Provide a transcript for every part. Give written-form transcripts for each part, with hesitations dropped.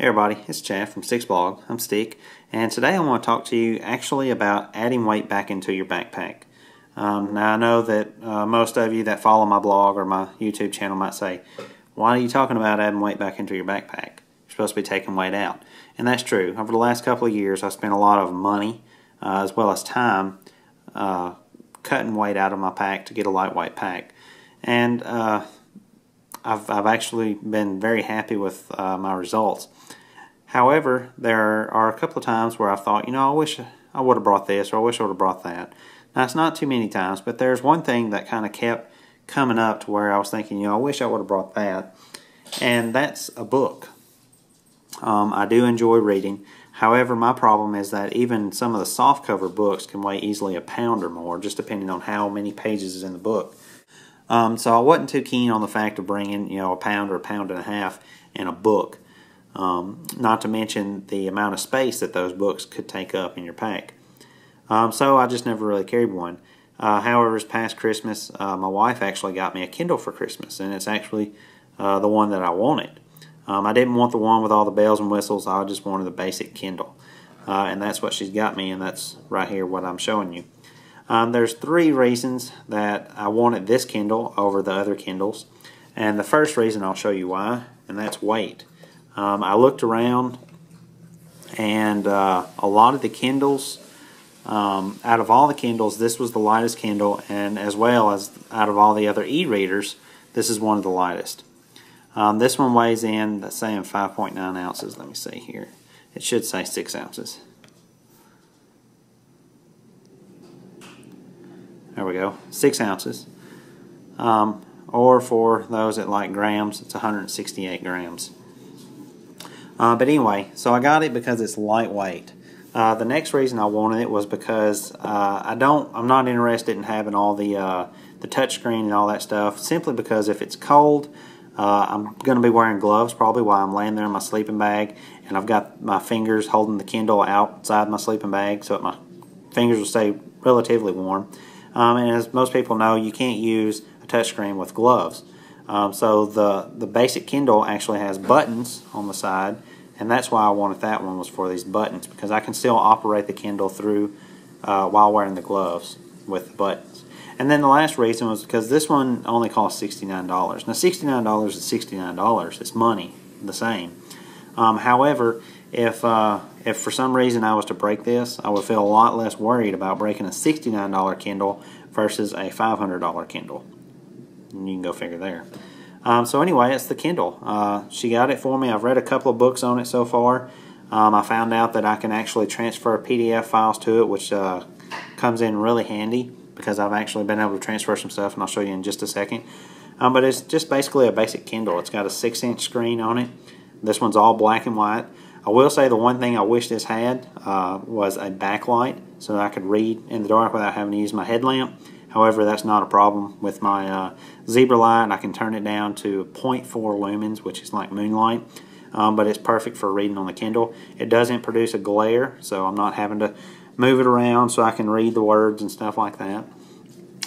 Hey everybody, it's Chad from Stick's Blog. I'm Stick, and today I want to talk to you actually about adding weight back into your backpack. Now I know that most of you that follow my blog or my YouTube channel might say, why are you talking about adding weight back into your backpack? You're supposed to be taking weight out. And that's true. Over the last couple of years I spent a lot of money as well as time cutting weight out of my pack to get a lightweight pack. And I've actually been very happy with my results. However, there are a couple of times where I thought, I wish I would have brought this, or I wish I would have brought that. Now, it's not too many times, but there's one thing that kind of kept coming up to where I was thinking, I wish I would have brought that, and that's a book. I do enjoy reading. However, my problem is that even some of the softcover books can weigh easily a pound or more, just depending on how many pages is in the book. So I wasn't too keen on the fact of bringing, a pound or a pound and a half in a book. Not to mention the amount of space that those books could take up in your pack. So I just never really carried one. However, this past Christmas, my wife actually got me a Kindle for Christmas, and it's actually the one that I wanted. I didn't want the one with all the bells and whistles. I just wanted the basic Kindle. And that's what she's got me, and that's right here what I'm showing you. There's three reasons that I wanted this Kindle over the other Kindles. And the first reason I'll show you why, and that's weight. I looked around, and a lot of the Kindles, out of all the Kindles, this was the lightest Kindle, and as well as out of all the other e-readers, this is one of the lightest. This one weighs in, that's saying 5.9 ounces. Let me see here. It should say 6 ounces. There we go, 6 ounces. Or for those that like grams, it's 168 grams. But anyway, so I got it because it's lightweight. The next reason I wanted it was because I'm not interested in having all the touchscreen and all that stuff, simply because if it's cold, I'm going to be wearing gloves probably while I'm laying there in my sleeping bag, and I've got my fingers holding the Kindle outside my sleeping bag so that my fingers will stay relatively warm. And as most people know, you can't use a touchscreen with gloves. So the basic Kindle actually has buttons on the side, and that's why I wanted that one, was for these buttons, because I can still operate the Kindle through while wearing the gloves with the buttons. And then the last reason was because this one only cost $69. Now $69 is $69. It's money, the same. However, if for some reason I was to break this, I would feel a lot less worried about breaking a $69 Kindle versus a $500 Kindle. And you can go figure there. So anyway, it's the Kindle. She got it for me. I've read a couple of books on it so far. I found out that I can actually transfer PDF files to it, which comes in really handy because I've actually been able to transfer some stuff, and I'll show you in just a second. But it's just basically a basic Kindle. It's got a 6-inch screen on it. This one's all black and white. I will say the one thing I wish this had was a backlight so that I could read in the dark without having to use my headlamp. However, that's not a problem with my zebra light. I can turn it down to 0.4 lumens, which is like moonlight, but it's perfect for reading on the Kindle. It doesn't produce a glare, so I'm not having to move it around so I can read the words and stuff like that.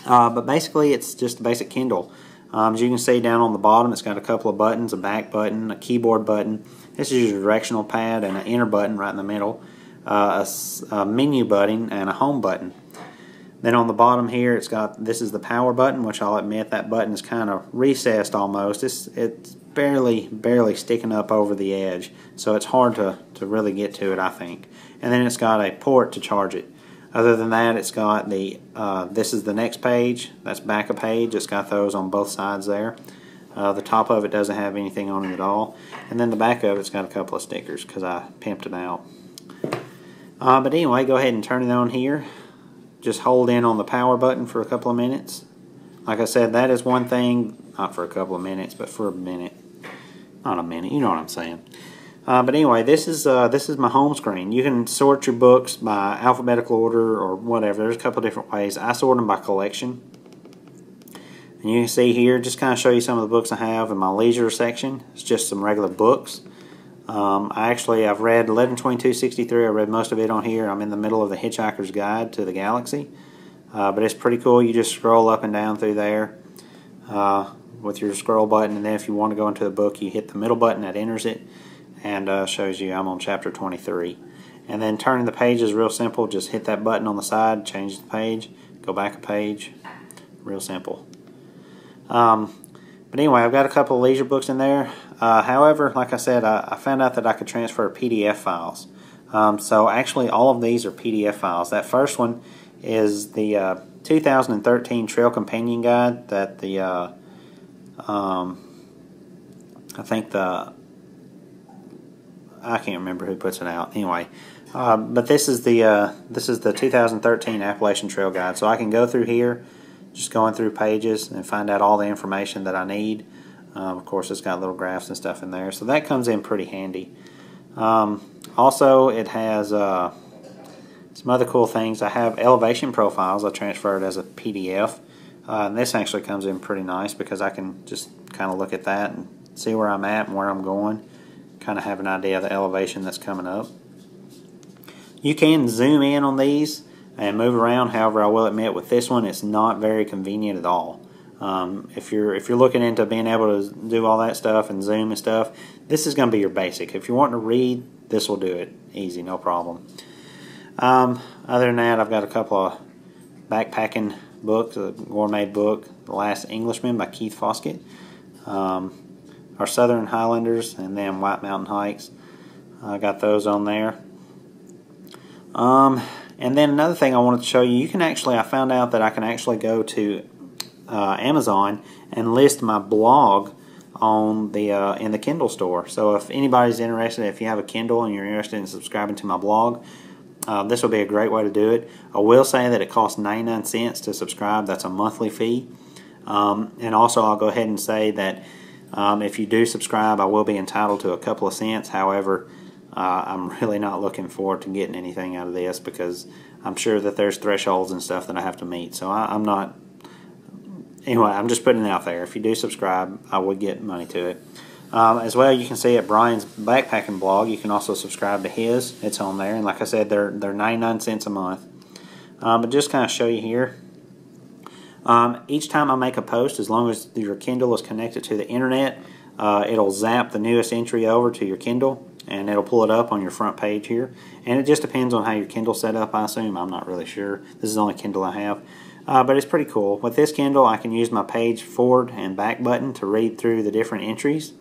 But basically, it's just a basic Kindle. As you can see down on the bottom, it's got a couple of buttons, a back button, a keyboard button. This is your directional pad and an enter button right in the middle, a menu button, and a home button. Then on the bottom here, this is the power button, which I'll admit that button is kind of recessed almost. It's barely sticking up over the edge, so it's hard to really get to it, I think. And then it's got a port to charge it. Other than that, it's got this is the next page. That's back a page. It's got those on both sides there. The top of it doesn't have anything on it at all. And then the back of it's got a couple of stickers because I pimped it out. But anyway, go ahead and turn it on here. Just hold in on the power button for a couple of minutes. Like I said, that is one thing, not for a couple of minutes, but for a minute. Not a minute, you know what I'm saying. But anyway, this is my home screen. You can sort your books by alphabetical order or whatever. There's a couple of different ways. I sort them by collection. And you can see here, just kind of show you some of the books I have in my leisure section. It's just some regular books. I've read 11/22/63. I read most of it on here. I'm in the middle of the Hitchhiker's Guide to the Galaxy. But it's pretty cool. You just scroll up and down through there with your scroll button, and then if you want to go into the book, you hit the middle button that enters it, and shows you I'm on chapter 23. And then turning the page is real simple. Just hit that button on the side, change the page, go back a page. Real simple. But anyway, I've got a couple of leisure books in there. However, like I said, I found out that I could transfer PDF files. So actually all of these are PDF files. That first one is the 2013 Trail Companion Guide that I can't remember who puts it out. Anyway, but this is the 2013 Appalachian Trail Guide. So I can go through here, just going through pages and find out all the information that I need. Of course, it's got little graphs and stuff in there, so that comes in pretty handy. Also, it has some other cool things. I have elevation profiles. I transferred as a PDF. And this actually comes in pretty nice because I can just kind of look at that and see where I'm at and where I'm going. Kind of have an idea of the elevation that's coming up. You can zoom in on these and move around. However, I will admit with this one, it's not very convenient at all. If you're looking into being able to do all that stuff and zoom and stuff, this is going to be your basic. If you're wanting to read, this will do it easy, no problem. Other than that, I've got a couple of backpacking books, a gourmet book, The Last Englishman by Keith Foskett, our Southern Highlanders, and then White Mountain Hikes. I got those on there. And then another thing I wanted to show you, I found out that I can actually go to Amazon and list my blog on the in the Kindle store. So if anybody's interested, if you have a Kindle and you're interested in subscribing to my blog, this will be a great way to do it. I will say that it costs 99 cents to subscribe. That's a monthly fee. And also I'll go ahead and say that if you do subscribe, I will be entitled to a couple of cents. However, I'm really not looking forward to getting anything out of this because I'm sure that there's thresholds and stuff that I have to meet. So I'm not... Anyway, I'm just putting it out there. If you do subscribe, I would get money to it. As well, you can see at Brian's backpacking blog, you can also subscribe to his. It's on there. And like I said, they're 99 cents a month. But just kind of show you here. Each time I make a post, as long as your Kindle is connected to the internet, it'll zap the newest entry over to your Kindle, and it'll pull it up on your front page here. And it just depends on how your Kindle's set up, I assume. I'm not really sure. This is the only Kindle I have. But it's pretty cool. With this Kindle, I can use my page forward and back button to read through the different entries.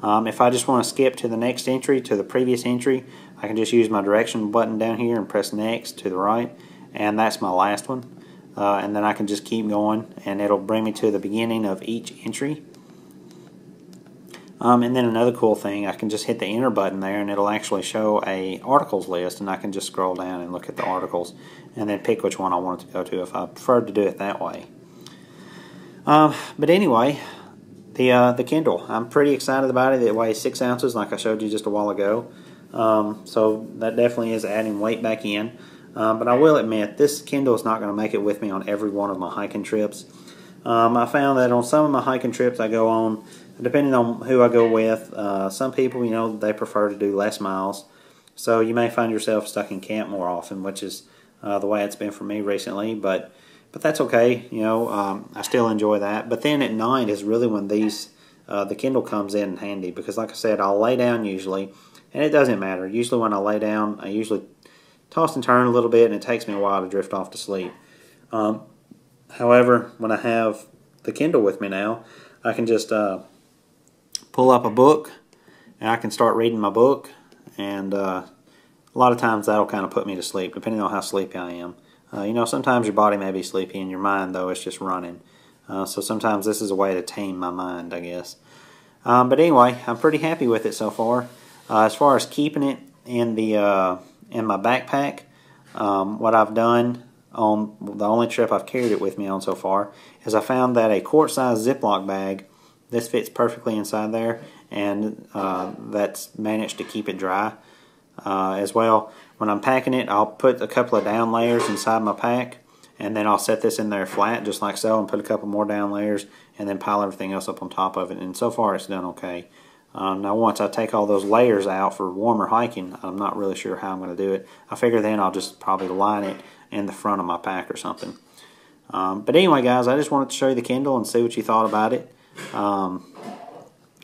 If I just want to skip to the next entry, to the previous entry, I can just use my direction button down here and press next to the right, and that's my last one. And then I can just keep going, and it'll bring me to the beginning of each entry. And then another cool thing, I can just hit the enter button there, and it'll actually show a articles list, and I can just scroll down and look at the articles, and then pick which one I want it to go to if I prefer to do it that way. But anyway, the Kindle, I'm pretty excited about it. It weighs 6 ounces, like I showed you just a while ago. So that definitely is adding weight back in. But I will admit, this Kindle is not going to make it with me on every one of my hiking trips. I found that on some of my hiking trips I go on, depending on who I go with, some people, they prefer to do less miles. So you may find yourself stuck in camp more often, which is the way it's been for me recently. But that's okay. I still enjoy that. But then at night is really when the Kindle comes in handy, because like I said, I'll lay down usually, and it doesn't matter. Usually when I lay down, I usually toss and turn a little bit, and it takes me a while to drift off to sleep. However, when I have the Kindle with me now, I can just pull up a book, and I can start reading my book, and a lot of times that'll kind of put me to sleep, depending on how sleepy I am. Sometimes your body may be sleepy, and your mind, though, is just running. So sometimes this is a way to tame my mind, I guess. But anyway, I'm pretty happy with it so far. As far as keeping it in my backpack, what I've done on the only trip I've carried it with me on so far is I found that a quart-size Ziploc bag, this fits perfectly inside there, and that's managed to keep it dry. As well, when I'm packing it, I'll put a couple of down layers inside my pack, and then I'll set this in there flat just like so, and put a couple more down layers, and then pile everything else up on top of it. And so far it's done okay. Now once I take all those layers out for warmer hiking, I'm not really sure how I'm going to do it. I figure then I'll just probably line it in the front of my pack or something. But anyway, guys, I just wanted to show you the Kindle and see what you thought about it.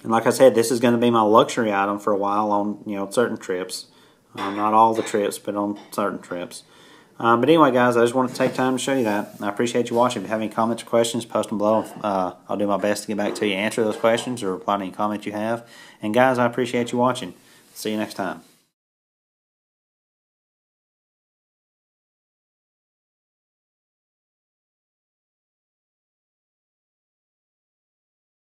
And like I said, this is going to be my luxury item for a while on certain trips. Not all the trips, but on certain trips. But anyway, guys, I just wanted to take time to show you that. I appreciate you watching. If you have any comments or questions, post them below. I'll do my best to get back to you, answer those questions, or reply to any comments you have. And guys, I appreciate you watching. See you next time.